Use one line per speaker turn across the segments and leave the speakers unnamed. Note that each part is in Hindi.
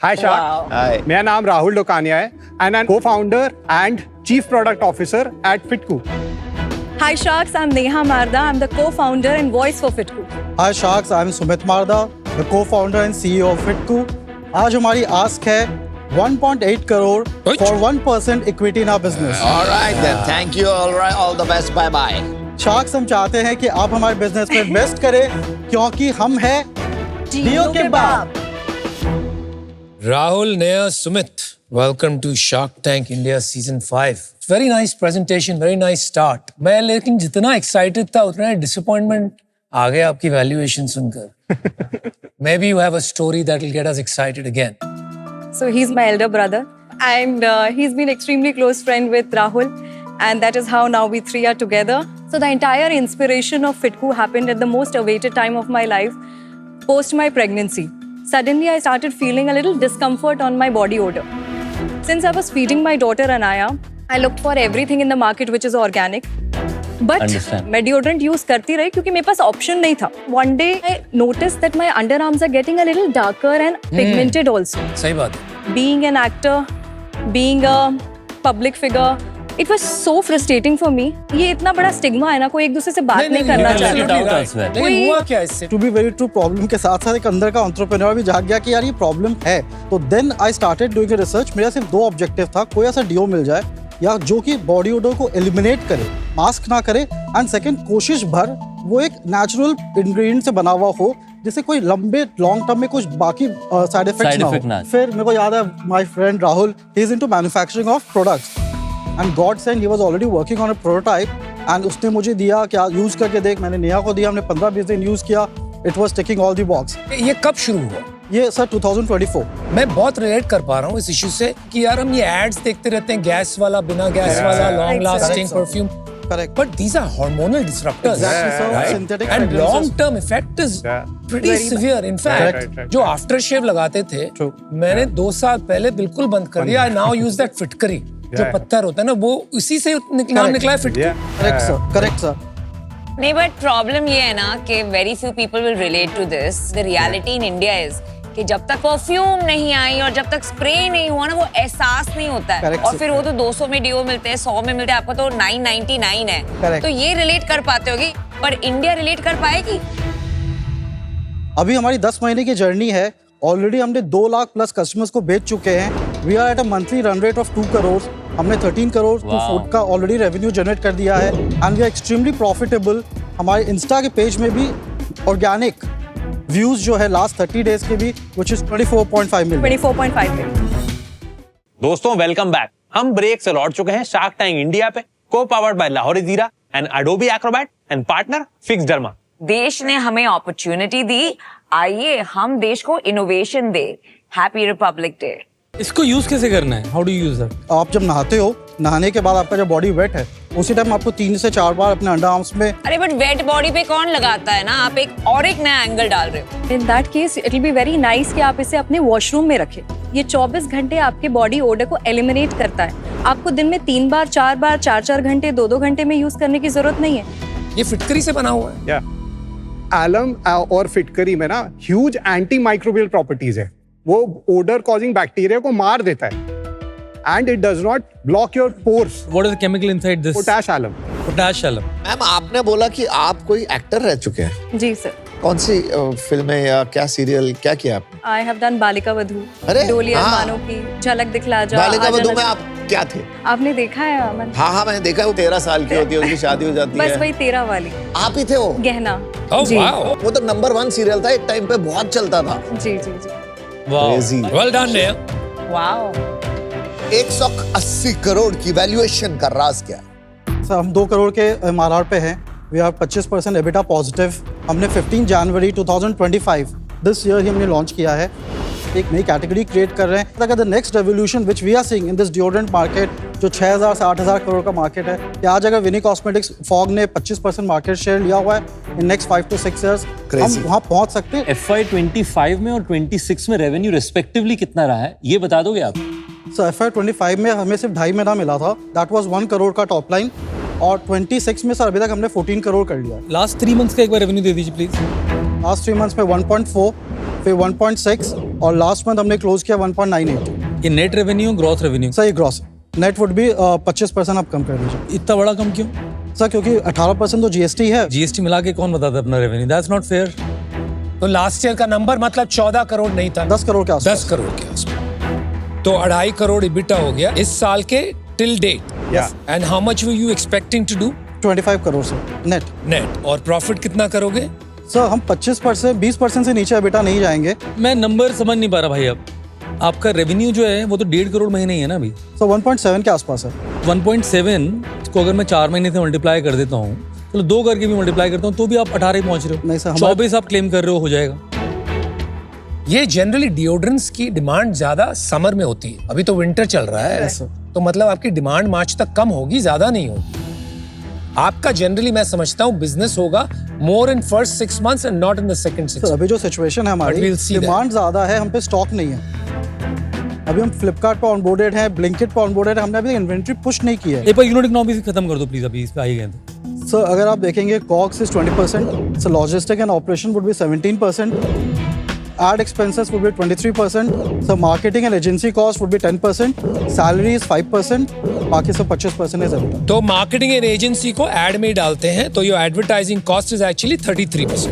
Hi Shark.
Hi.
मेरा नाम राहुल डोकानिया है and I'm co-founder and chief product officer at Fitku.
Hi Sharks, I'm Neha Marda. I'm the co-founder and voice for Fitku.
Hi Sharks, I'm Sumit Marda, the co-founder and CEO of Fitku. आज हमारी आस्क है 1.8 crore for 1% equity in our business.
All right then. Thank you. All right. All the best. Bye bye.
Sharks, हम चाहते हैं कि आप हमारे बिजनेस में इन्वेस्ट करें क्योंकि हम हैं
Jio के बाप.
Rahul, Neha, Sumit, welcome to Shark Tank India Season 5. Very nice presentation, very nice start. मैं लेकिन जितना excited था उतना disappointment आ गया आपकी valuation सुनकर. Maybe you have a story that will get us excited again.
So he's my elder brother and he's been extremely close friend with Rahul and that is how now we three are together. So the entire inspiration of Fitku happened at the most awaited time of my life, post my pregnancy. Suddenly I started feeling a little discomfort on my body odor. Since I was feeding my daughter Anaya, I looked for everything in the market which is organic. But मैं deodorant use करती रही क्योंकि मेरे पास option नहीं था. One day I noticed that my underarms are getting a little darker and pigmented also.
सही बात है.
Being an actor, being a public figure, it was so frustrating for me. ये इतना बड़ा stigma है ना, कोई एक दूसरे से बात नहीं करना चाहता.
लेकिन हुआ क्या इससे?
To be very true, problem के साथ साथ एक अंदर का एंटरप्रेन्योर भी जाग गया कि यार ये प्रॉब्लम है. तो then I started doing research. मेरा सिर्फ दो ऑब्जेक्टिव था, कोई ऐसा डिओ मिल जाए या जो कि बॉडी ओडर को एलिमिनेट करे, मास्क ना करे, एंड सेकंड कोशिश भर वो एक नेचुरल इंग्रेडिएंट से बना हुआ हो जिससे कोई लंबे लॉन्ग टर्म में कुछ बाकी साइड इफेक्ट्स ना हो. फिर मेरे को याद है my friend Rahul, he is into manufacturing of products and God send he was already working on a prototype and उसने मुझे दिया क्या यूज करके देख. मैंने नेहा को दिया, हमने 15-20 दिन यूज किया. It was ticking all the box.
ये कब शुरू हुआ?
ये सर 2024.
मैं बहुत रिलेट कर पा रहा हूँ इस इश्यू से कि यार हम ये एड्स देखते रहते हैं, गैस वाला, बिना गैस वाला, long lasting perfume.
Correct.
But these are hormonal disruptors,
Exactly, sir.
right?
Synthetic
And
fragrances.
long-term effect is pretty severe. In fact,
Right.
जो after shave लगाते थे,
True.
मैंने 2 साल पहले बिल्कुल बंद कर दिया. I now use that फिटकरी, जो पत्थर होता है ना, वो उसी से नाम निकला है फिटकरी.
Correct sir, correct sir.
नहीं बट प्रॉब्लम ये है ना कि very few people will relate to this. The reality in India is कि जब तक परफ्यूम नहीं आई और जब तक स्प्रे नहीं हुआ ना, वो एहसास नहीं होता है.
Correct,
और फिर वो तो 200 में डिओ मिलते हैं, 100 में मिलते हैं, आपको तो 999 है.
Correct.
तो ये रिलेट कर पाते होगी, पर इंडिया रिलेट कर पाएगी?
अभी हमारी 10 महीने की जर्नी है. ऑलरेडी हमने 2 लाख प्लस कस्टमर्स को बेच चुके हैं. We are at a monthly run rate of 2 crore. हमने 13 करोड़ फूड का ऑलरेडी रेवेन्यू जनरेट कर दिया है and we are extremely profitable. हमारे इंस्टा के पेज में भी ऑर्गेनिक व्यूज जो है लास्ट 30 डेज के भी which is 24.5 मिलियन.
24.5 million.
दोस्तों वेलकम बैक. हम ब्रेक से लौट चुके हैं शार्क टैंक इंडिया पे, को powered by Lahori Zeera and Adobe Acrobat and partner Fixderma.
देश ने हमें अपॉर्चुनिटी दी, आइए हम देश को इनोवेशन दे. Happy Republic Day.
इसको यूज कैसे करना है? How do you use that?
आप जब नहाते हो, नहाने के बाद आपका जब बॉडी वेट है उसी टाइम आपको 3 से 4 बार अपने अंडर आर्म्स में.
अरे बट वेट बॉडी पे कौन लगाता है ना, आप एक और एक नया एंगल डाल रहे हो.
In that case, it will be very nice कि आप इसे अपने वॉशरूम में रखें. ये 24 घंटे आपके बॉडी ओडर को एलिमिनेट करता है. आपको दिन में 3 बार, 4 बार, 4-4 घंटे, 2-2 घंटे में यूज करने की जरूरत नहीं है.
ये फिटकरी से बना हुआ है.
एलम और फिटकरी में ना ह्यूज एंटी माइक्रोबियल प्रॉपर्टीज है. वो ओडर कॉजिंग बैक्टीरिया को मार देता है and it does not block your pores.
What is the chemical inside this?
Potash alum.
Potash alum.
Ma'am आपने बोला कि आप कोई एक्टर रह चुके हैं.
जी सर.
कौन सी फिल्में या क्या सीरियल क्या किया आपने?
I have done Balika Vadhu,
अरे,
डोली
हाँ।
अरमानों की, झलक दिखला जा.
बालिका
आजा
वधू में
नशा.
आप क्या थे?
आपने देखा है अमन?
हाँ मैंने देखा है. वो 13 साल की होती है, उसकी शादी हो जाती
बस
है.
वही 13 वाली.
आप ही थे वो?
गहना.
Oh
जी.
wow.
वो तो नंबर 1 सीरियल था, एक टाइम पे बहुत चलता था.
जी जी जी.
Wow.
Crazy.
Well done, Neha.
Wow.
180 crore की वैल्यूएशन का राज क्या है?
सर हम 2 करोड़ के MRR पे हैं. We are 25% EBITDA positive. हमने 15 जनवरी 2025 दिस ईयर ही हमने लॉन्च किया है. एक नई कैटेगरी क्रिएट कर रहे हैं. अगर the next revolution which we are seeing in this deodorant market जो 6,000 से 8,000 करोड़ का मार्केट है, कि आज अगर विनी कॉस्मेटिक्स फॉग ने 25% मार्केट शेयर लिया हुआ है इन नेक्स्ट 5 to 6 years, हम वहाँ पहुँच सकते हैं.
FY 25 में और 26 में रेवेन्यू रिस्पेक्टिवली कितना रहा है ये बता दोगे आप?
सो FY 25 में हमें सिर्फ 2.5 महीना मिला था. दैट वाज 1 करोड़ का टॉप लाइन. और 26 में सर अभी तक हमने 14 करोड़ कर लिया.
लास्ट 3 मंथ्स का एक बार रेवेन्यू दे दीजिए प्लीज.
लास्ट 3 मंथ्स में 1.4, फिर 1.6 और लास्ट मंथ हमने क्लोज किया 1.98।
ये net revenue gross revenue
sir ये ग्रॉस नेट वुड भी 25% आप कम कर दीजिए
इतना बड़ा कम क्यों?
सर, क्योंकि 18% तो जीएसटी है।
जीएसटी मिला के कौन बताता है अपना रेवेन्यू? That's not fair.
तो लास्ट ईयर का नंबर मतलब 14 करोड़ नहीं था,
10 करोड़ के आसपास।
10 करोड़ के आसपास। तो 2.5 करोड़ EBITDA हो गया इस साल के till date.
Yeah.
And how much were you expecting to do?
25 crore से नेट।
नेट। और प्रॉफिट कितना करोगे?
सर हम 25% 20% से नीचे बेटा नहीं जाएंगे।
मैं नंबर समझ नहीं पा रहा भाई। अब आपका रेवेन्यू जो है वो तो 1.5 करोड़ महीने ही है ना अभी।
सर 1.7 के आसपास है।
1.7 को अगर मैं 4 महीने से मल्टीप्लाई कर देता हूँ, चलो 2 करके भी मल्टीप्लाई करता हूँ तो भी आप 18 ही पहुंच रहे हो।
नहीं सर,
24 आप क्लेम कर रहे हो जाएगा।
ये जनरली डिओड्रेंट्स की डिमांड ज्यादा समर में होती है, अभी तो विंटर चल रहा है।
Yes, sir.
तो मतलब आपकी डिमांड मार्च तक कम होगी, ज्यादा नहीं होगी। आपका जनरली मैं समझता हूँ बिजनेस होगा more in first 6 months and not in the second 6
sir अभी जो सिचुएशन है
But
हमारी,
we'll see that.
डिमांड ज्यादा है, हम पे स्टॉक नहीं है। अभी हम फ्लिपकार्ट पे ऑनबोर्डेड हैं, ब्लिंकिट पे ऑनबोर्डेड है, हमने अभी इन्वेंट्री पुश नहीं की है।
एक बार यूनिट इकोनॉमिक्स खत्म कर दो प्लीज, अभी इस पे आ ही गए तो।
सर अगर आप देखेंगे COGS is 20%, sir logistic and operation would be 17%, ad expenses would be 23%, so marketing and agency cost would be 10%, salary is 5%, बाकी सब 25% है EBITDA।
तो मार्केटिंग एंड एजेंसी को एड में डालते हैं तो your advertising cost is actually 33%।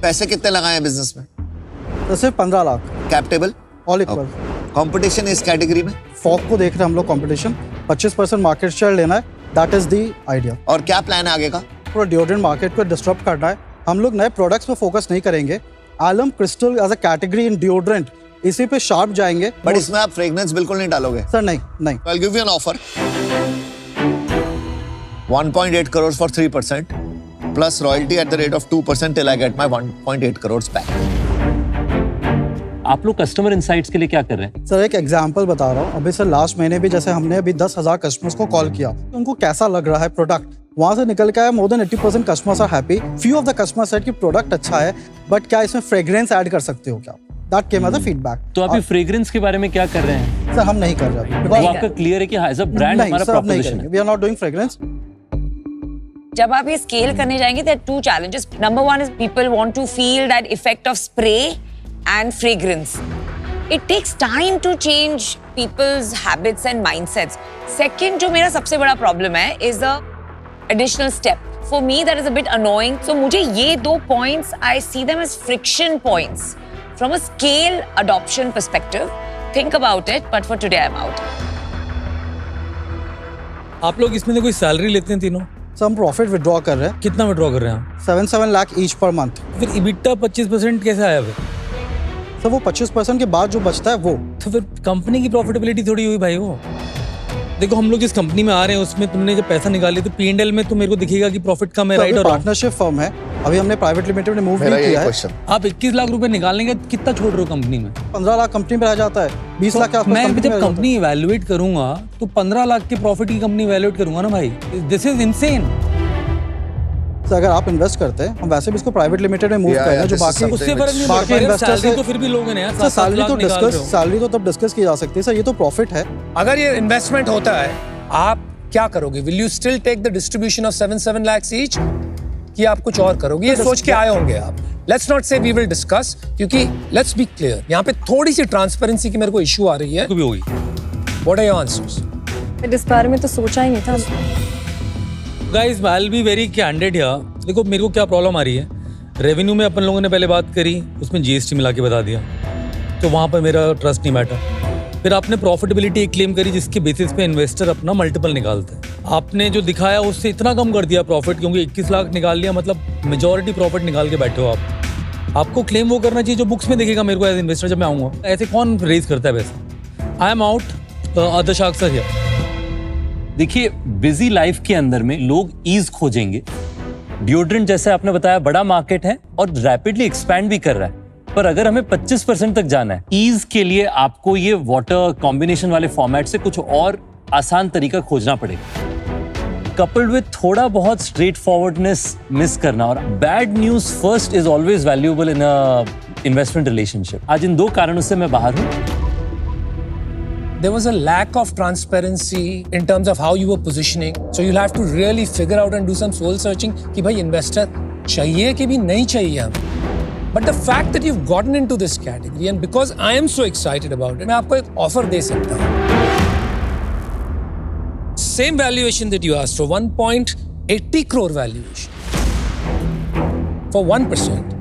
पैसे कितने लगाए बिजनेस में?
तो सिर्फ 15 lakh
cap table?
All equal.
Competition इस कैटेगरी में?
फॉक को देख रहे हैं हम लोग कंपटीशन, 25% मार्केट शेयर लेना है, दैट इज द आइडिया।
और क्या प्लान है आगे का?
पूरा डिओड्रेंट मार्केट को डिस्टर्ब करना है। हम लोग नए प्रोडक्ट्स पे फोकस नहीं करेंगे। Alum crystal as a category in deodorant, इसी पे शार्प जाएंगे।
बट इसमें आप फ्रेग्रेंस बिल्कुल नहीं डालोगे?
सर नहीं नहीं।
I'll give you an offer. 1.8 crores for 3% plus royalty at the rate of 2% till I get my 1.8 crores back.
आप लोग कस्टमर इनसाइट्स के लिए क्या कर रहे हैं?
सर एक एग्जांपल बता रहा हूँ। अभी सर लास्ट महीने भी जैसे हमने अभी 10,000 कस्टमर्स को कॉल किया, उनको कैसा लग रहा है प्रोडक्ट, वहां से निकल के आया more than 80% customers are happy. Few of the customers said कि प्रोडक्ट अच्छा है बट क्या इसमें फ्रेग्रेंस ऐड कर सकते हो क्या? That came as a feedback.
तो आप ये फ्रेग्रेंस के बारे में क्या कर रहे हैं?
सर हम नहीं कर रहे
वो आपका क्लियर है कि एज अ ब्रांड हमारा प्रोपोजिशन है।
We are not doing fragrance.
जब आप ये स्केल करने जाएंगे there are two challenges. Number one is people want to feel that effect of spray and fragrance. It takes time to change people's habits and mindsets. Second, जो मेरा सबसे बड़ा problem है is the additional step. For me, that is a bit annoying. So मुझे ये 2 points, I see them as friction points. From a scale adoption perspective, think about it. But for today, I'm out.
आप लोग इसमें से कोई सैलरी लेते हैं तीनों?
सर हम प्रॉफिट विड्रॉ कर रहे हैं,
कितना विड्रॉ कर रहे हैं आप?
7 लाख ईच पर मंथ।
फिर EBITDA 25% कैसे आया फिर?
सर वो 25% के बाद जो बचता है वो।
तो फिर कंपनी की प्रॉफिटेबिलिटी थोड़ी हुई भाई वो। देखो हम लोग जिस कंपनी में आ रहे हैं उसमें तुमने जब पैसा निकाली तो P&L में तो मेरे को दिखेगा कि प्रॉफिट कम है, राइट? और
पार्टनरशिप फर्म है, अभी हमने प्राइवेट लिमिटेड में मूव
मेरा
नहीं
ये
किया है।
क्वेश्चन।
आप 21 लाख रुपए निकालने का कितना छोड़ रहे हो कंपनी में?
15 लाख कंपनी में रह जाता है, 20 लाख के आसपास
मैं
कंपनी में
जब
रह जाता
कंपनी इवैल्यूएट करूंगा तो 15 लाख के प्रॉफिट की कंपनी इवैल्यूएट करूंगा ना भाई। This is insane.
है। सर अगर आप इन्वेस्ट करते हैं, हम वैसे भी इसको प्राइवेट लिमिटेड में मूव
Yeah,
कर रहे हैं,
yeah,
जो
this is
बाकी
something
उससे फर्क नहीं
बाकी
पड़ता।
इन्वेस्टर्स
सैलरी तो फिर भी लोग हैं यार।
सर
7 लाख निकाल रहे हो।
सैलरी तो तब डिस्कस की जा सकती है सर, ये तो प्रॉफिट है।
अगर ये इन्वेस्टमेंट होता है आप क्या करोगे? Will you still take the distribution of 7 lakhs each, कि आप कुछ और करोगे? ये सोच के आए होंगे आप। लेट्स नॉट से वी विल डिस्कस, क्योंकि लेट्स बी क्लियर, यहाँ पे थोड़ी सी ट्रांसपेरेंसी की मेरे को इशू आ रही है।
भी होगी।
What are your answers?
इस बारे में तो सोचा ही नहीं था।
Guys I will be very candid here. देखो मेरे को क्या प्रॉब्लम आ रही है, रेवेन्यू में अपन लोगों ने पहले बात करी, उसमें जीएसटी मिला के बता दिया, तो वहां पर मेरा ट्रस्ट नहीं बैठा। फिर आपने प्रॉफिटेबिलिटी एक क्लेम करी जिसके बेसिस पे इन्वेस्टर अपना मल्टीपल निकालते हैं। आपने जो दिखाया उससे इतना कम कर दिया प्रॉफिट, क्योंकि 21 लाख निकाल लिया, मतलब मेजॉरिटी प्रॉफिट निकाल के बैठे हो आप। आपको क्लेम वो करना चाहिए जो बुक्स में दिखेगा मेरे को एज इन्वेस्टर जब मैं आऊंगा। ऐसे कौन रेज करता है पैसा? I am out. Other sharks are here.
देखिए बिजी लाइफ के अंदर में लोग ईज खोजेंगे। डिओड्रेंट जैसे आपने बताया बड़ा मार्केट है और रैपिडली एक्सपैंड भी कर रहा है, पर अगर हमें 25% तक जाना है ईज के लिए आपको ये वाटर कॉम्बिनेशन वाले फॉर्मेट से कुछ और आसान तरीका खोजना पड़ेगा, कपल्ड विद थोड़ा बहुत स्ट्रेट फॉरवर्डनेस मिस करना। और bad news first is always valuable in a investment relationship. आज इन 2 कारणों से मैं बाहर हूं।
There was a lack of transparency in terms of how you were positioning. So you'll have to really figure out and do some soul searching कि भाई investor चाहिए कि भी नहीं चाहिए हमें। But the fact that you've gotten into this category and because I am so excited about it, मैं आपको एक offer दे सकता हूँ. Same valuation that you asked for, 1.80 crore valuation for 1%.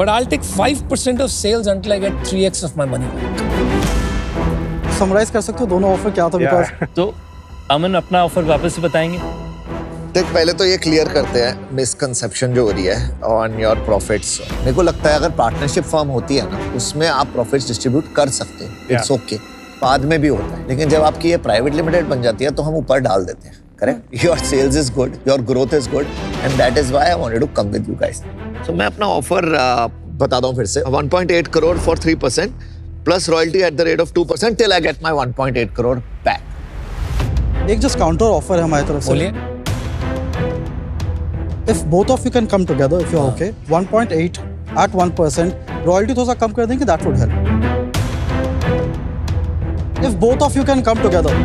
But I'll take 5% of sales until I get 3x of my money back.
Summarise कर सकते हो दोनों ऑफर क्या था? बिकॉज
तो अमन अपना ऑफर वापस से बताएंगे.
देख पहले तो ये क्लियर करते हैं मिसकंसेप्शन जो हो रही है ऑन योर प्रॉफिट्स. मेरे को लगता है अगर पार्टनरशिप फर्म होती है ना उसमें आप प्रॉफिट्स डिस्ट्रीब्यूट कर सकते हैं. It's okay. बाद में भी होता है. लेकिन जब आपकी ये प्राइवेट लिमिटेड बन जाती है तो हम ऊपर डाल देते हैं. Correct. Your sales is good, your growth is good and that is why I wanted to come with you guys. So मैं अपना ऑफर बताता हूँ फिर से. 1.8 crore for 3% plus royalty at the rate of 2% till I get my 1.8 crore back.
एक जस्ट काउंटर ऑफर है हमारी तरफ से.
बोलिए.
If both of you can come together, if you're okay, 1.8 at 1%, royalty थोड़ा सा कम कर देंगे, that would help. If both of you can come together.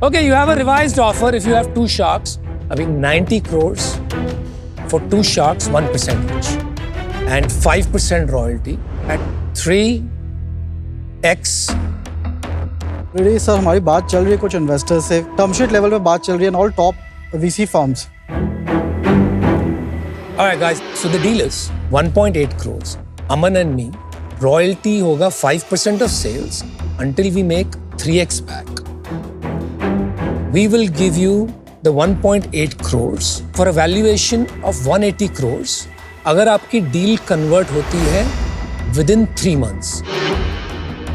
Okay, you have a revised offer if you have two sharks. I mean 90 crores for two sharks, 1% each. And 5% royalty at 3x.
Really, sir, हमारी बात चल रही है कुछ इन्वेस्टर्स से, टर्म शीट लेवल पे बात चल रही है, and all top VC firms.
All right, guys. So the deal is 1.8 crores. Aman and me, royalty hoga 5% of sales until we make 3x back. We will give you the 1.8 crores for a valuation of 180 crores. अगर आपकी deal convert होती है within 3 months,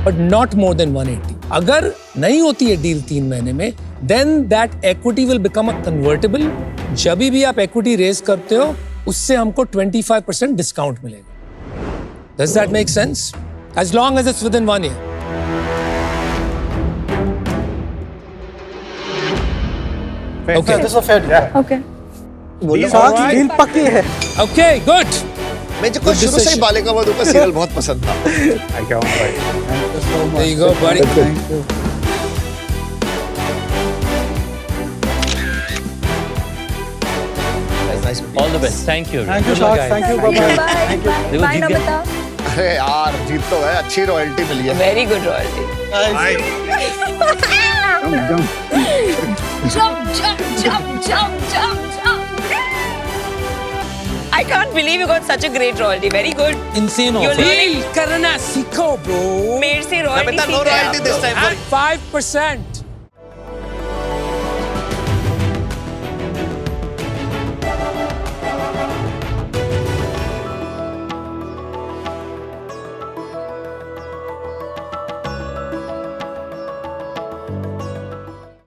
but not more than 180. अगर नहीं होती है डील 3 महीने में, then that equity will become a convertible. जब भी आप equity raise करते हो, उससे हमको 25% discount मिलेगा. Does that make sense? As long as it's within 1 year. Okay.
This is a fair deal.
Okay.
बोलो.
साथ डील पक्की है.
Okay, good.
मुझे शुरू से ही बालिका वधू का सीरियल बहुत पसंद था.
Thank you, भाई.
There you go, buddy.
Thank you.
All the best. Thank you.
Thank you, Shark. Thank you. Bye bye. Thank you.
देखो,
Bye,
जीत गए.
Namita.
अरे यार जीत तो है. अच्छी रॉयल्टी मिली है.
Very good royalty. Jump, jump, jump, jump, jump, jump. I can't believe you got such a great royalty. Very good.
Insane
You're
offer.
learning.
Deal करना सीखो, bro.
मेरे से royalty
Namita, no
सीख रहे हैं
royalty
आप
this
लोग.
time.
At 5%.